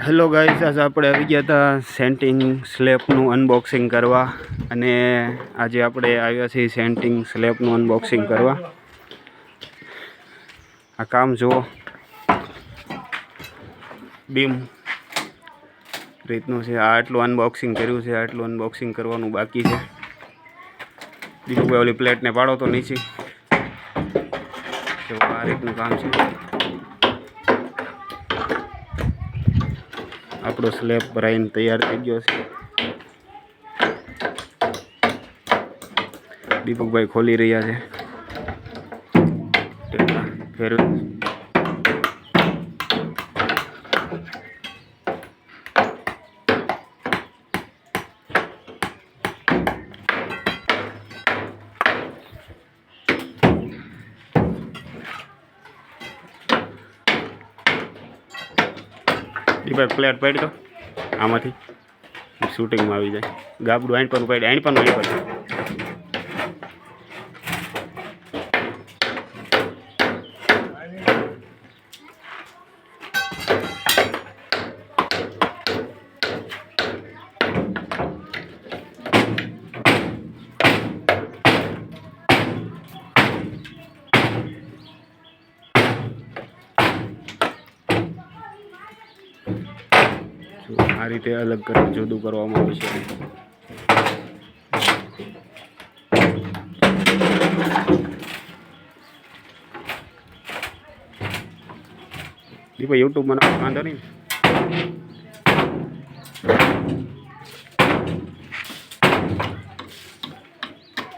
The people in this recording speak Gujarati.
હેલો ગાઈસ, આજે આપણે આવી ગયા હતા સેન્ટિંગ સ્લેબનું અનબોક્સિંગ કરવા. અને આજે આપણે આવ્યા છીએ સેન્ટિંગ સ્લેબનું અનબોક્સિંગ કરવા. આ કામ જુઓ, બીમ રીતનું છે. આટલું અનબોક્સિંગ કર્યું છે, આટલું અનબોક્સિંગ કરવાનું બાકી છે. બીજું ઓલી પ્લેટને પાડો તો નીચે, આ રીતનું કામ છે. આપણો સ્લેબ ભરાઈને તૈયાર થઈ ગયો છે. દીપકભાઈ ખોલી રહ્યા છે. ફેરવે દીપક પ્લેટ પાડી દો આમાંથી, શૂટિંગમાં આવી જાય. ગાબડું આઈન પર પાડી, આઈન પર આ રીતે અલગ કરી જુદું કરવામાં આવે છે. દીપા યુટ્યુબમાં વાંધો નહીં.